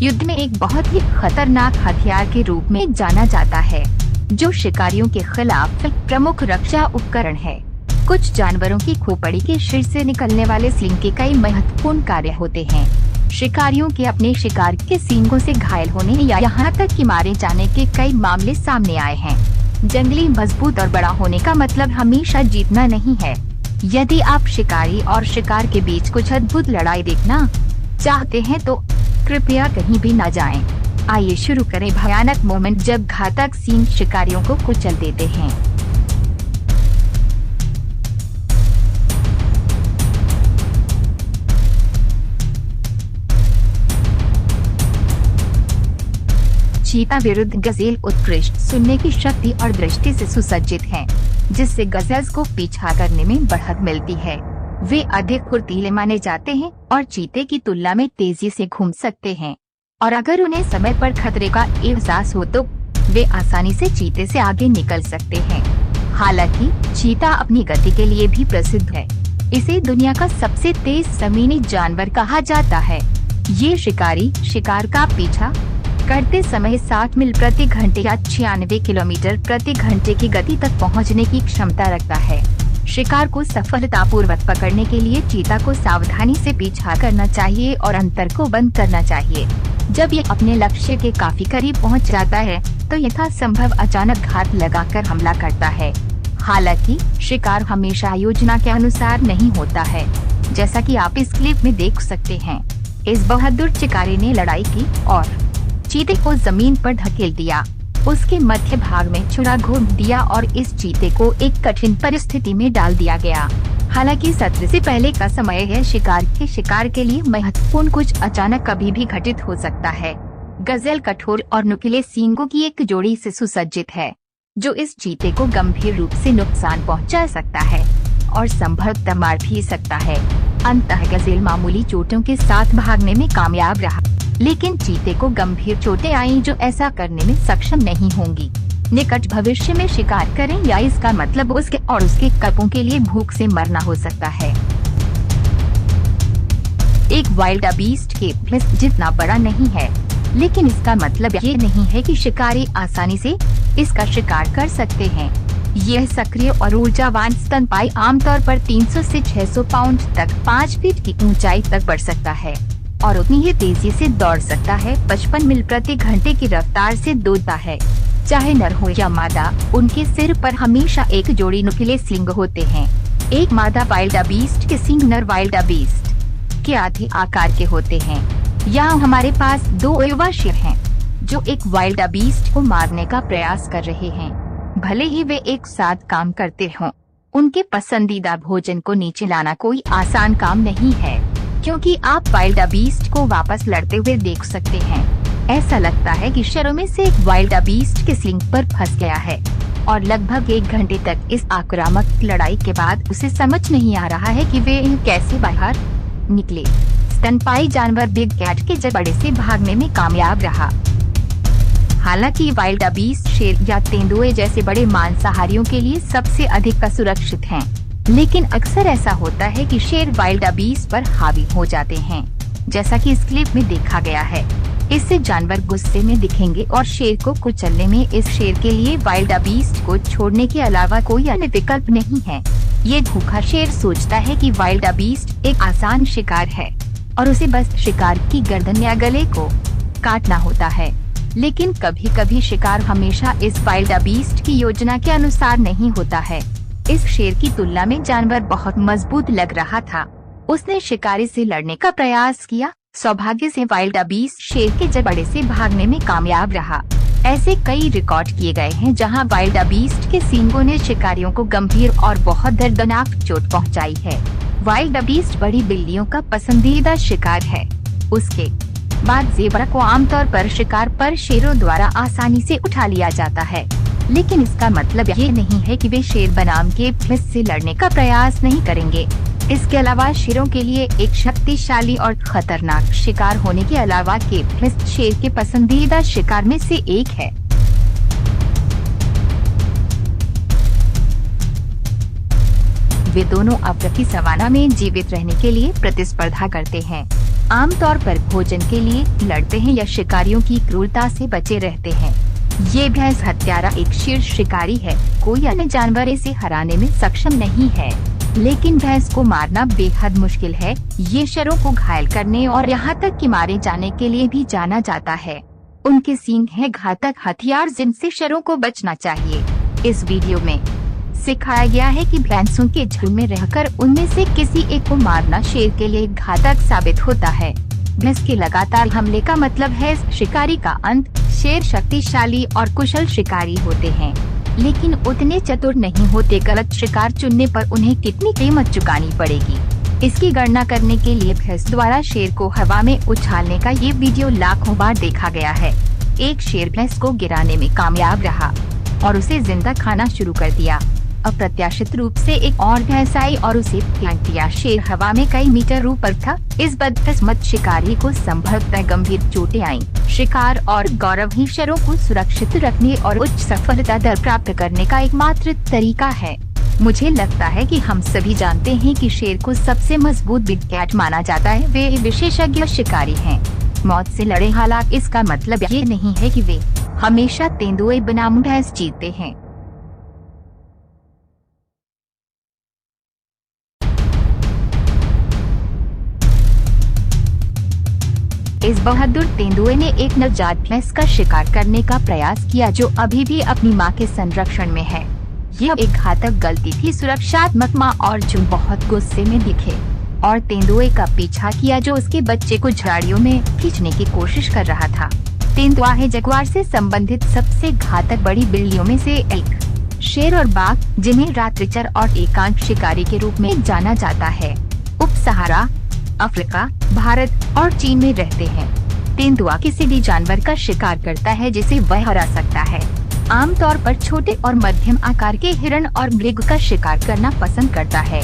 युद्ध में एक बहुत ही खतरनाक हथियार के रूप में जाना जाता है, जो शिकारियों के खिलाफ प्रमुख रक्षा उपकरण है। कुछ जानवरों की खोपड़ी के शीर्ष से निकलने वाले स्लिंग के कई महत्वपूर्ण कार्य होते हैं। शिकारियों के अपने शिकार के सींगों से घायल होने या यहाँ तक कि मारे जाने के कई मामले सामने आए हैं। जंगली मजबूत और बड़ा होने का मतलब हमेशा जीतना नहीं है। यदि आप शिकारी और शिकार के बीच कुछ अद्भुत लड़ाई देखना चाहते हैं तो कृपया कहीं भी न जाएं। आइए शुरू करें भयानक मोमेंट जब घातक सींग शिकारियों को कुचल देते हैं। चीता विरुद्ध गजेल उत्कृष्ट सुनने की शक्ति और दृष्टि से सुसज्जित हैं, जिससे गजेल्स को पीछा करने में बढ़त मिलती है। वे अधिक फुर्तीले माने जाते हैं और चीते की तुलना में तेजी से घूम सकते हैं, और अगर उन्हें समय पर खतरे का एहसास हो तो वे आसानी से चीते से आगे निकल सकते हैं। हालांकि चीता अपनी गति के लिए भी प्रसिद्ध है। इसे दुनिया का सबसे तेज जमीनी जानवर कहा जाता है। ये शिकारी शिकार का पीछा करते समय 60 मील प्रति घंटे या 96 किलोमीटर प्रति घंटे की गति तक पहुंचने की क्षमता रखता है। शिकार को सफलतापूर्वक पकड़ने के लिए चीता को सावधानी से पीछा करना चाहिए और अंतर को बंद करना चाहिए। जब ये अपने लक्ष्य के काफी करीब पहुंच जाता है तो यथासंभव अचानक घात लगाकर हमला करता है। हालांकि शिकार हमेशा योजना के अनुसार नहीं होता है, जैसा कि आप इस क्लिप में देख सकते हैं। इस बहादुर शिकारी ने लड़ाई की और चीते को जमीन पर धकेल दिया, उसके मध्य भाग में छुरा घोंप दिया और इस चीते को एक कठिन परिस्थिति में डाल दिया गया। हालांकि सत्र से पहले का समय है। शिकार के लिए महत्वपूर्ण कुछ अचानक कभी भी घटित हो सकता है। गजेल कठोर और नुकीले सींगों की एक जोड़ी से सुसज्जित है, जो इस चीते को गंभीर रूप से नुकसान पहुंचा सकता है और संभवतः मार भी सकता है। अंततः गजेल मामूली चोटों के साथ भागने में कामयाब रहा, लेकिन चीते को गंभीर चोटें आईं जो ऐसा करने में सक्षम नहीं होंगी। निकट भविष्य में शिकार करें या इसका मतलब उसके और उसके कपों के लिए भूख से मरना हो सकता है। एक वाइल्ड बीस्ट के फिस्ट जितना बड़ा नहीं है, लेकिन इसका मतलब ये नहीं है कि शिकारी आसानी से इसका शिकार कर सकते हैं। यह सक्रिय और ऊर्जावान स्तनपायी आमतौर पर 300 से 600 पाउंड तक 5 फीट की ऊंचाई तक बढ़ सकता है और उतनी ही तेजी से दौड़ सकता है। 55 मील प्रति घंटे की रफ्तार से दौड़ता है। चाहे नर हो या मादा, उनके सिर पर हमेशा एक जोड़ी नुकीले सींग होते हैं। एक मादा वाइल्ड बीस्ट के सींग नर वाइल्ड बीस्ट के आधे आकार के होते हैं। यहाँ हमारे पास 2 युवा शेर हैं, जो एक वाइल्ड बीस्ट को मारने का प्रयास कर रहे हैं। भले ही वे एक साथ काम करते हों, उनके पसंदीदा भोजन को नीचे लाना कोई आसान काम नहीं है, क्योंकि आप वाइल्ड बीस्ट को वापस लड़ते हुए देख सकते हैं। ऐसा लगता है कि शेरों में से एक वाइल्ड बीस्ट के स्लिंग पर फंस गया है और लगभग 1 घंटे तक इस आक्रामक लड़ाई के बाद उसे समझ नहीं आ रहा है कि वे कैसे बाहर निकले। स्तनपायी जानवर बिग कैट के जबड़े से भागने में कामयाब रहा। हालांकि वाइल्ड बीस्ट शेर या तेंदुए जैसे बड़े मांसाहारियों के लिए सबसे अधिक असुरक्षित हैं, लेकिन अक्सर ऐसा होता है कि शेर वाइल्ड बीस्ट पर हावी हो जाते हैं, जैसा कि इस क्लिप में देखा गया है। इससे जानवर गुस्से में दिखेंगे और शेर को कुचलने में इस शेर के लिए वाइल्ड बीस्ट को छोड़ने के अलावा कोई अन्य विकल्प नहीं है। ये भूखा शेर सोचता है कि वाइल्ड बीस्ट एक आसान शिकार है और उसे बस शिकार की गर्दन या गले को काटना होता है। लेकिन कभी कभी शिकार हमेशा इस वाइल्ड बीस्ट की योजना के अनुसार नहीं होता है। इस शेर की तुलना में जानवर बहुत मजबूत लग रहा था। उसने शिकारी से लड़ने का प्रयास किया। सौभाग्य से वाइल्ड बीस्ट शेर के जबड़े से भागने में कामयाब रहा। ऐसे कई रिकॉर्ड किए गए हैं जहां वाइल्ड बीस्ट के सींगों ने शिकारियों को गंभीर और बहुत दर्दनाक चोट पहुंचाई है। वाइल्ड बीस्ट बड़ी बिल्लियों का पसंदीदा शिकार है। उसके बाद ज़ेब्रा को आमतौर पर शिकार पर शेरों द्वारा आसानी से उठा लिया जाता है, लेकिन इसका मतलब ये नहीं है कि वे शेर बनाम के फिस्ट से लड़ने का प्रयास नहीं करेंगे। इसके अलावा शेरों के लिए एक शक्तिशाली और खतरनाक शिकार होने के अलावा के फिस्ट शेर के पसंदीदा शिकार में से एक है। वे दोनों अफ्रीकी सवाना में जीवित रहने के लिए प्रतिस्पर्धा करते हैं। आमतौर पर भोजन के लिए लड़ते हैं या शिकारियों की क्रूरता से बचे रहते हैं। ये भैंस हत्यारा एक शीर्ष शिकारी है। कोई अन्य जानवर इसे हराने में सक्षम नहीं है, लेकिन भैंस को मारना बेहद मुश्किल है। ये शेरों को घायल करने और यहाँ तक कि मारे जाने के लिए भी जाना जाता है। उनके सींग है घातक हथियार जिनसे शेरों को बचना चाहिए। इस वीडियो में सिखाया गया है कि भैंसों के झुंड में रहकर उनमें से किसी एक को मारना शेर के लिए घातक साबित होता है। भैंस के लगातार हमले का मतलब है शिकारी का अंत। शेर शक्तिशाली और कुशल शिकारी होते हैं, लेकिन उतने चतुर नहीं होते। गलत शिकार चुनने पर उन्हें कितनी कीमत चुकानी पड़ेगी, इसकी गणना करने के लिए भैंस द्वारा शेर को हवा में उछालने का ये वीडियो लाखों बार देखा गया है। एक शेर भैंस को गिराने में कामयाब रहा और उसे जिंदा खाना शुरू कर दिया। अप्रत्याशित रूप से एक और भैंस आई और उसे फेंक दिया। शेर हवा में कई मीटर ऊपर था। इस बदकिस्मत शिकारी को संभवतः गंभीर चोटें आईं। शिकार और गौरव ही शेरों को सुरक्षित रखने और उच्च सफलता दर प्राप्त करने का एकमात्र तरीका है। मुझे लगता है कि हम सभी जानते हैं कि शेर को सबसे मजबूत बिग कैट माना जाता है। वे विशेषज्ञ शिकारी हैं, मौत से लड़े। हालांकि इसका मतलब ये नहीं है कि वे हमेशा तेंदुए बनाम भैंस जीतते हैं। इस बहादुर तेंदुए ने एक नवजात भैंस का शिकार करने का प्रयास किया जो अभी भी अपनी मां के संरक्षण में है। यह एक घातक गलती थी। सुरक्षात्मक मां और जून बहुत गुस्से में दिखे और तेंदुए का पीछा किया जो उसके बच्चे को झाड़ियों में खींचने की कोशिश कर रहा था। तेंदुआ है जगुआर से संबंधित सबसे घातक बड़ी बिल्लियों में से एक। शेर और बाघ, जिन्हें रात्रिचर और एकांत शिकारी के रूप में जाना जाता है, उप सहारा अफ्रीका, भारत और चीन में रहते हैं। तेंदुआ किसी भी जानवर का शिकार करता है जिसे वह हरा सकता है। आमतौर पर छोटे और मध्यम आकार के हिरण और मृग का शिकार करना पसंद करता है।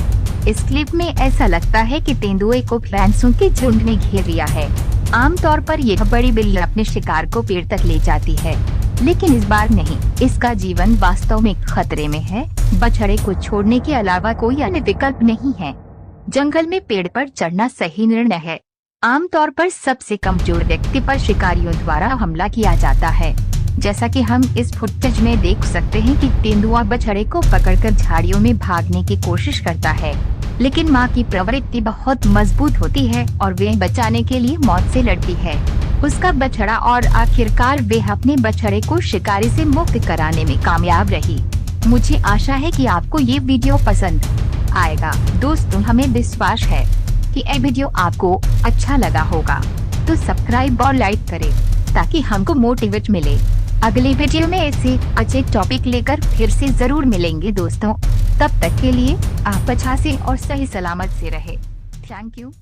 इस क्लिप में ऐसा लगता है कि तेंदुए को भैंसों के झुंड ने घेर लिया है। आमतौर पर यह बड़ी बिल्ली अपने शिकार को पेड़ तक ले जाती है, लेकिन इस बार नहीं। इसका जीवन वास्तव में खतरे में है। बछड़े को छोड़ने के अलावा कोई अन्य विकल्प नहीं है। जंगल में पेड़ पर चढ़ना सही निर्णय है। आमतौर पर सबसे कमजोर व्यक्ति पर शिकारियों द्वारा हमला किया जाता है। जैसा कि हम इस फुटेज में देख सकते हैं कि तेंदुआ बछड़े को पकड़कर झाड़ियों में भागने की कोशिश करता है, लेकिन मां की प्रवृत्ति बहुत मजबूत होती है और वे बचाने के लिए मौत से लड़ती है। उसका बछड़ा और आखिरकार वे अपने बछड़े को शिकारी से मुक्त कराने में कामयाब रही। मुझे आशा है कि आपको ये वीडियो पसंद आएगा। दोस्तों, हमें विश्वास है कि यह वीडियो आपको अच्छा लगा होगा, तो सब्सक्राइब और लाइक करें ताकि हमको मोटिवेट मिले। अगले वीडियो में ऐसे अच्छे टॉपिक लेकर फिर से जरूर मिलेंगे दोस्तों। तब तक के लिए आप अच्छा से और सही सलामत से रहे। Thank you.